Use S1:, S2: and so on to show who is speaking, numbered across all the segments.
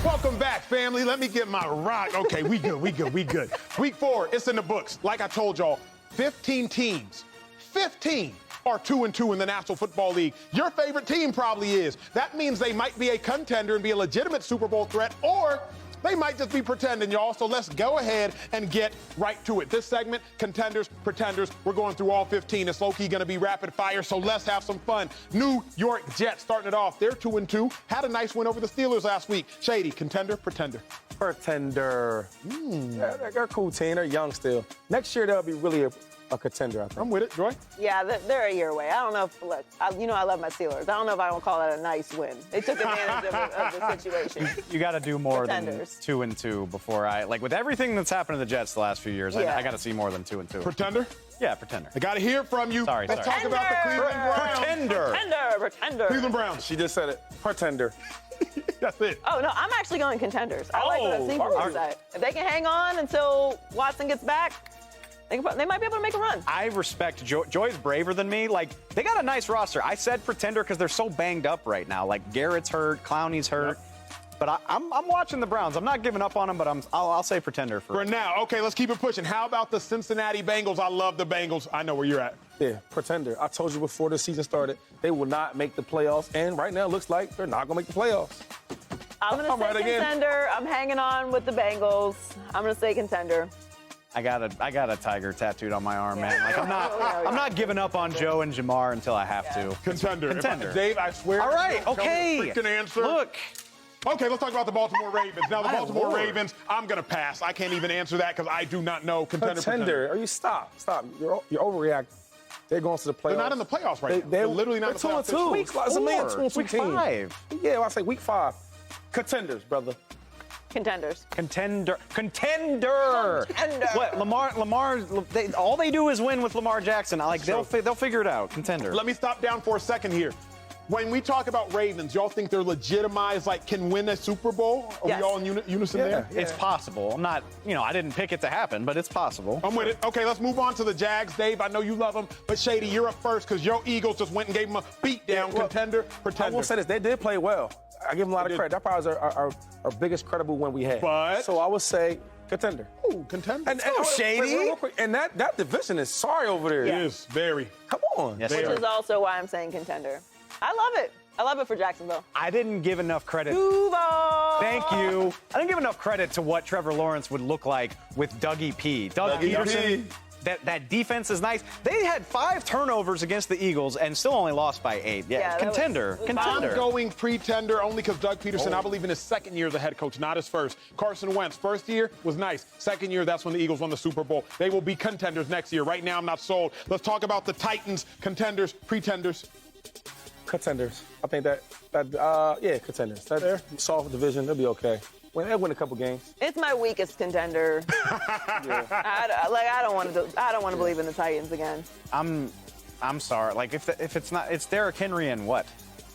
S1: Welcome back, family. Let me get my rock. Okay, we good. Week 4, it's in the books. Like I told y'all, 15 teams. 15 are 2-2 in the National Football League. Your favorite team probably is. That means they might be a contender and be a legitimate Super Bowl threat, or they might just be pretending, y'all. So let's go ahead and get right to it. This segment, contenders, pretenders, we're going through all 15. It's low-key going to be rapid fire, so let's have some fun. New York Jets starting it off. They're 2-2. Had a nice win over the Steelers last week. Shady, contender, pretender?
S2: Pretender. Yeah, they're a cool team. They're young still. Next year, they'll be really a contender, I think.
S1: I'm with it. Joy?
S3: Yeah, they're a year away. I don't know if, look, I love my Steelers. I don't know if I would call that a nice win. They took advantage of the situation.
S4: You got to do more
S3: Pretenders.
S4: than 2-2 before with everything that's happened to the Jets the last few years,
S3: Yeah.
S4: I got to see more than 2-2.
S1: Pretender?
S4: Yeah, pretender.
S1: I got to hear from you.
S4: Sorry.
S1: Let's talk about the Cleveland Browns.
S3: Pretender.
S1: Cleveland Browns.
S2: She just said it. Pretender.
S1: That's it.
S3: Oh, no, I'm actually going contenders. I like what I've seen from this side. If they can hang on until Watson gets back, they might be able to make a run.
S4: I respect Joy's braver than me. They got a nice roster. I said pretender because they're so banged up right now. Garrett's hurt, Clowney's hurt. Yep. But I'm watching the Browns. I'm not giving up on them, but I'll say pretender
S1: for now. Okay, let's keep it pushing. How about the Cincinnati Bengals? I love the Bengals. I know where you're at.
S2: Yeah, pretender. I told you before the season started, they will not make the playoffs, and right now it looks like they're not going to make the playoffs.
S3: I'm going to say contender. I'm hanging on with the Bengals. I'm going to say contender.
S4: I got a tiger tattooed on my arm, man. I'm not giving up on Joe and Jamar until I have to.
S1: Contender. Dave, I swear.
S4: All right, okay.
S1: Freaking answer.
S4: Look.
S1: Okay, let's talk about the Baltimore Ravens. Now, the Baltimore Ravens, I'm going to pass. I can't even answer that because I do not know. Contender.
S2: Are you stop. You're overreacting. They're going to the playoffs.
S1: They're not in the playoffs right now. They're literally not in the playoffs.
S2: They're 2-2.
S4: Week 4. Week 5.
S2: Yeah, I say week 5. Contenders, brother.
S3: Contenders.
S4: Contender. What? Lamar. All they do is win with Lamar Jackson. They'll figure it out. Contender.
S1: Let me stop down for a second here. When we talk about Ravens, y'all think they're legitimized, can win a Super Bowl? Are we all in unison there?
S4: Yeah. It's possible. I'm not, I didn't pick it to happen, but it's possible.
S1: I'm with it. Okay, let's move on to the Jags. Dave, I know you love them, but Shady, you're up first because your Eagles just went and gave them a beat down. Contender, pretender.
S2: I will say this. They did play well. I give them a lot of credit. That probably was our biggest credible win we had.
S1: But?
S2: So I would say contender.
S1: Ooh, contender.
S2: And Shady. Real quick, and that division is sorry over there.
S1: It is, very.
S2: Come on.
S4: Yes,
S3: Which is also why I'm saying contender. I love it. I love it for Jacksonville.
S4: I didn't give enough credit.
S3: Move on.
S4: Thank you. I didn't give enough credit to what Trevor Lawrence would look like with Dougie P. Doug Peterson. That defense is nice. They had 5 turnovers against the Eagles and still only lost by 8. Yeah, contender.
S1: I'm going pretender only because Doug Peterson, I believe in his second year as a head coach, not his first. Carson Wentz, first year was nice. Second year, that's when the Eagles won the Super Bowl. They will be contenders next year. Right now, I'm not sold. Let's talk about the Titans, contenders, pretenders.
S2: Contenders. I think contenders. That's soft division. They'll be okay. They'll win a couple games.
S3: It's my weakest contender. I don't want to believe in the Titans again.
S4: I'm sorry. If it's not, it's Derrick Henry and what?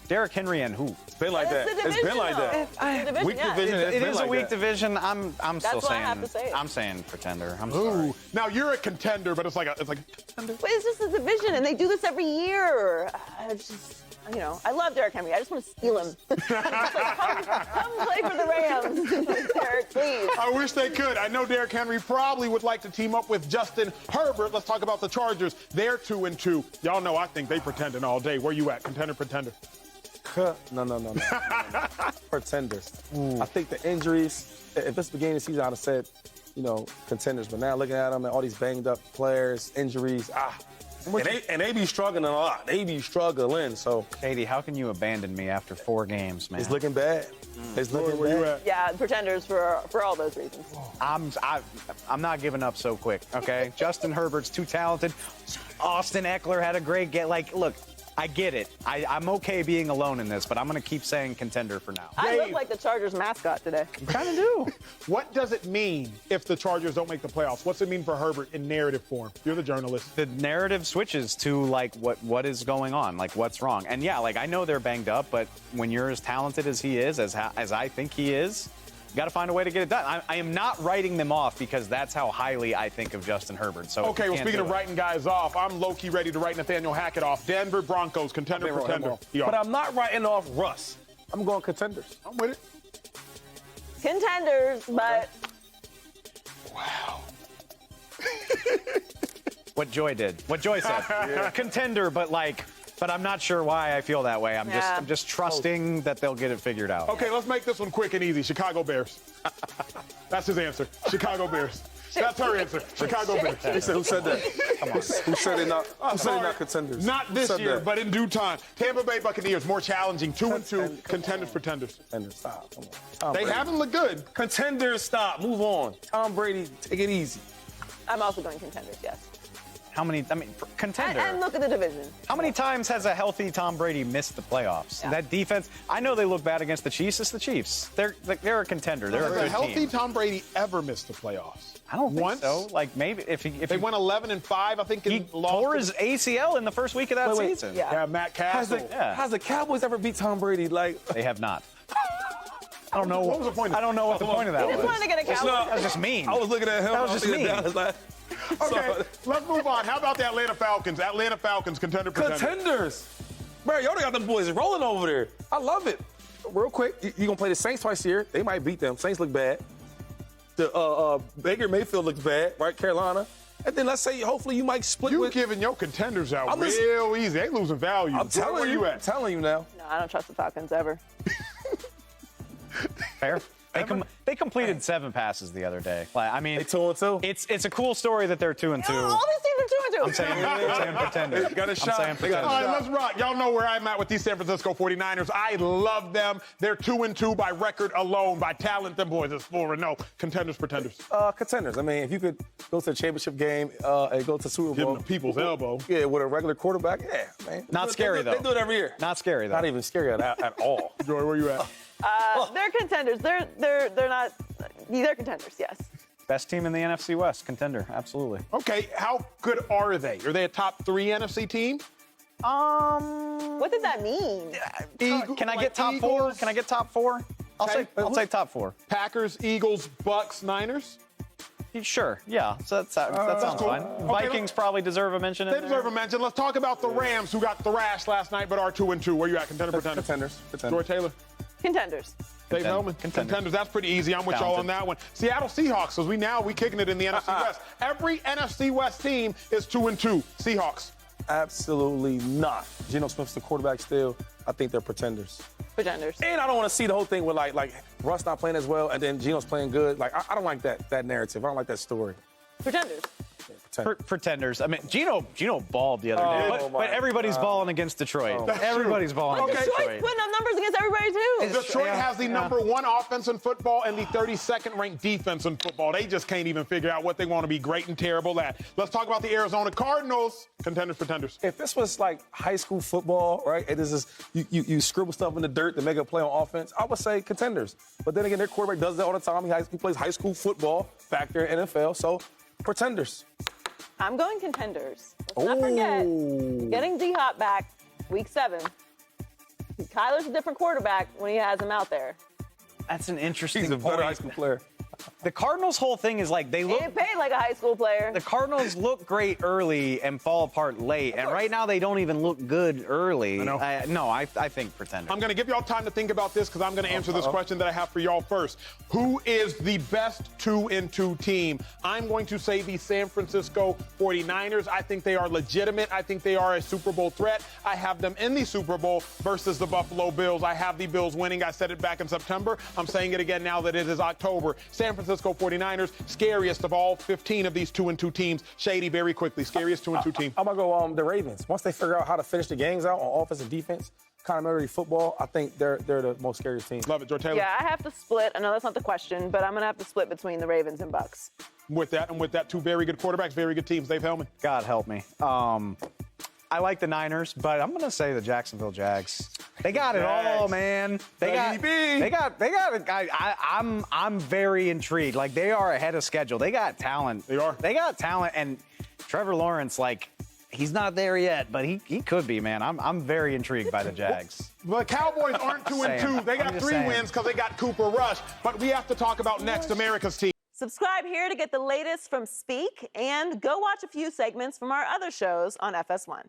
S4: Derrick Henry and who?
S2: It's been like that. It's been like that.
S1: Weak division.
S4: It is a weak division. I'm still saying.
S3: I have to say it.
S4: I'm saying pretender. I'm sorry.
S1: Now you're a contender, but it's like a contender.
S3: But it's just a division, and they do this every year. I love Derrick Henry. I just want to steal him. Come play for the Rams, Derrick, please.
S1: I wish they could. I know Derrick Henry probably would like to team up with Justin Herbert. Let's talk about the Chargers. They're 2-2. Y'all know I think they pretending all day. Where you at? Contender, pretender?
S2: No. Pretenders. I think the injuries, if it's the beginning of the season, I'd have said, contenders. But now looking at them and all these banged up players, injuries, And they be struggling a lot. They be struggling. So,
S4: Katie, how can you abandon me after 4 games, man?
S2: It's looking bad. It's looking
S1: where
S2: bad.
S1: You at?
S3: Yeah, pretenders for all those reasons.
S4: I'm not giving up so quick. Okay, Justin Herbert's too talented. Austin Eckler had a great game. Look. I get it. I'm okay being alone in this, but I'm going to keep saying contender for now.
S3: I look like the Chargers mascot today.
S4: You kind of do.
S1: What does it mean if the Chargers don't make the playoffs? What's it mean for Herbert in narrative form? You're the journalist.
S4: The narrative switches to what is going on, what's wrong. And yeah, I know they're banged up, but when you're as talented as he is, as I think he is, you got to find a way to get it done. I am not writing them off because that's how highly I think of Justin Herbert. So
S1: okay, well, speaking of writing guys off, I'm low-key ready to write Nathaniel Hackett off. Denver Broncos, contender, pretender.
S2: But I'm not writing off Russ. I'm going contenders.
S1: I'm with it.
S3: Contenders, but
S1: Wow.
S4: What Joy did. What Joy said. Contender, but I'm not sure why I feel that way. I'm just trusting that they'll get it figured out.
S1: Okay, let's make this one quick and easy. Chicago Bears. That's his answer. Chicago Bears. That's her answer. Chicago Bears.
S2: They said, who said that? Come on. Who said they not? Who said they not contenders?
S1: Not this
S2: Who said
S1: year,
S2: that?
S1: but in due time. Tampa Bay Buccaneers, more challenging, 2-2, contenders, pretenders.
S2: Contenders, stop. Come on. Tom
S1: They
S2: Brady.
S1: haven't looked good.
S2: Contenders, stop. Move on. Tom Brady, take it easy.
S3: I'm also going contenders, yes.
S4: Contender.
S3: And look at the division.
S4: How many times has a healthy Tom Brady missed the playoffs?
S3: Yeah.
S4: That defense, I know they look bad against the Chiefs. It's the Chiefs. They're a contender. They're a
S1: Has a
S4: good
S1: healthy
S4: team.
S1: Tom Brady ever missed the playoffs?
S4: I don't think
S1: Once?
S4: so. Like maybe if
S1: They
S4: he
S1: went 11-5, I think.
S4: he tore his ACL in the first week of that
S2: Wait.
S4: season.
S3: Yeah.
S1: Yeah, Matt Castle.
S2: Has the Cowboys ever beat Tom Brady? Like,
S4: They have not. I don't know.
S1: What was the point of
S4: I don't know what the point of that
S3: He just
S4: was.
S3: wanted to get a Cowboys.
S2: not-
S4: That was just mean.
S2: I was looking at him.
S4: That was
S2: I
S4: just
S2: thinking
S4: mean.
S2: Dallas, like,
S1: Okay, let's move on. How about the Atlanta Falcons? Atlanta Falcons, contender, pretender.
S2: Contenders. Bro, y'all got them boys rolling over there. I love it. Real quick, you're going to play the Saints twice a year. They might beat them. Saints look bad. The Baker Mayfield looks bad, right? Carolina. And then let's say, hopefully, you might split
S1: You
S2: with.
S1: giving your contenders out
S2: I'm just-
S1: real easy. They losing value.
S2: I'm telling
S1: Where
S2: you.
S1: you
S2: I'm
S1: at?
S2: telling you now.
S3: No, I don't trust the Falcons ever.
S4: Fair. They completed 7 passes the other day. Like, I mean,
S2: They 2-2.
S4: it's a cool story that they're 2-2.
S3: All these teams are 2-2.
S4: I'm saying pretender.
S2: Got a shot.
S4: I'm saying
S2: They got
S4: pretender.
S2: a
S1: All right,
S2: shot.
S1: let's rock. Y'all know where I'm at with these San Francisco 49ers. I love them. They're 2-2 by record alone. By talent, them boys is 4-0. Contenders, pretenders.
S2: Contenders. I mean, if you could go to the championship game and go to Super
S1: Give
S2: Bowl.
S1: them the people's elbow.
S2: Yeah, with a regular quarterback. Yeah, man.
S4: Not scary,
S2: They
S4: though.
S2: do it every year.
S4: Not scary, though.
S2: Not even scary at all.
S1: Joy, where you at?
S3: They're contenders. They're not. They're contenders, yes.
S4: Best team in the NFC West, contender, absolutely.
S1: Okay, how good are they? Are they a top 3 NFC team?
S3: What does that mean?
S4: Can I get top 4? Can I get top 4? I'll say top 4.
S1: Packers, Eagles, Bucks, Niners?
S4: Sure, yeah. So that sounds
S1: cool.
S4: fine.
S1: Okay,
S4: Vikings probably deserve a mention.
S1: They deserve a mention. Let's talk about the Rams, who got thrashed last night but are 2-2. Where you at? Contender, pretender?
S2: Contenders.
S1: Joy Taylor?
S3: Contenders.
S1: Dave Helman?
S4: Contenders.
S1: That's pretty easy. I'm with y'all on that one. Seattle Seahawks, because we kicking it in the NFC West. Every NFC West team is 2-2. Seahawks.
S2: Absolutely not. Geno Smith's the quarterback still. I think they're pretenders.
S3: Pretenders.
S2: And I don't want to see the whole thing with like Russ not playing as well and then Geno's playing good. Like I don't like that narrative. I don't like that story.
S3: Pretenders.
S4: Pretenders. I mean, Geno balled the other day,
S2: Oh,
S4: but everybody's balling against Detroit. Everybody's balling against
S3: Detroit's
S4: Detroit.
S3: putting up numbers against everybody, too.
S1: Detroit has the number 1 offense in football and the 32nd ranked defense in football. They just can't even figure out what they want to be great and terrible at. Let's talk about the Arizona Cardinals. Contenders, pretenders.
S2: If this was like high school football, right, and this is you scribble stuff in the dirt to make a play on offense, I would say contenders. But then again, their quarterback does that all the time. He plays high school football back there in NFL, so pretenders.
S3: I'm going contenders. Let's not forget, getting D-Hop back week 7. Kyler's a different quarterback when he has him out there.
S4: That's an interesting
S2: He's a better high
S4: point.
S2: school player.
S4: The Cardinals' whole thing is like they
S3: He
S4: look.
S3: ain't paid like a high school player.
S4: The Cardinals look great early and fall apart late, and right now they don't even look good early.
S1: I know.
S4: I think pretenders.
S1: I'm going to give y'all time to think about this because I'm going to answer this question that I have for y'all first. Who is the best 2-2 team? I'm going to say the San Francisco 49ers. I think they are legitimate. I think they are a Super Bowl threat. I have them in the Super Bowl versus the Buffalo Bills. I have the Bills winning. I said it back in September. I'm saying it again now that it is October. San Francisco 49ers, scariest of all 15 of these 2-2 teams. Shady, very quickly, scariest 2-2 team.
S2: I'm gonna go the Ravens. Once they figure out how to finish the games out on offense and defense, complementary football, I think they're the most scariest team.
S1: Love it, Joe Taylor.
S3: Yeah, I have to split. I know that's not the question, but I'm going to have to split between the Ravens and Bucks.
S1: With that, 2 very good quarterbacks, very good teams. Dave Helman.
S4: God help me. I like the Niners, but I'm gonna say the Jacksonville Jags. They got it all, man. They got it. I'm very intrigued. Like they are ahead of schedule. They got talent.
S1: They are.
S4: They got talent, and Trevor Lawrence, like, he's not there yet, but he could be, man. I'm very intrigued by the Jags.
S1: The Cowboys aren't 2-2. They got 3 wins because they got Cooper Rush. But we have to talk about next America's team.
S3: Subscribe here to get the latest from Speak, and go watch a few segments from our other shows on FS1.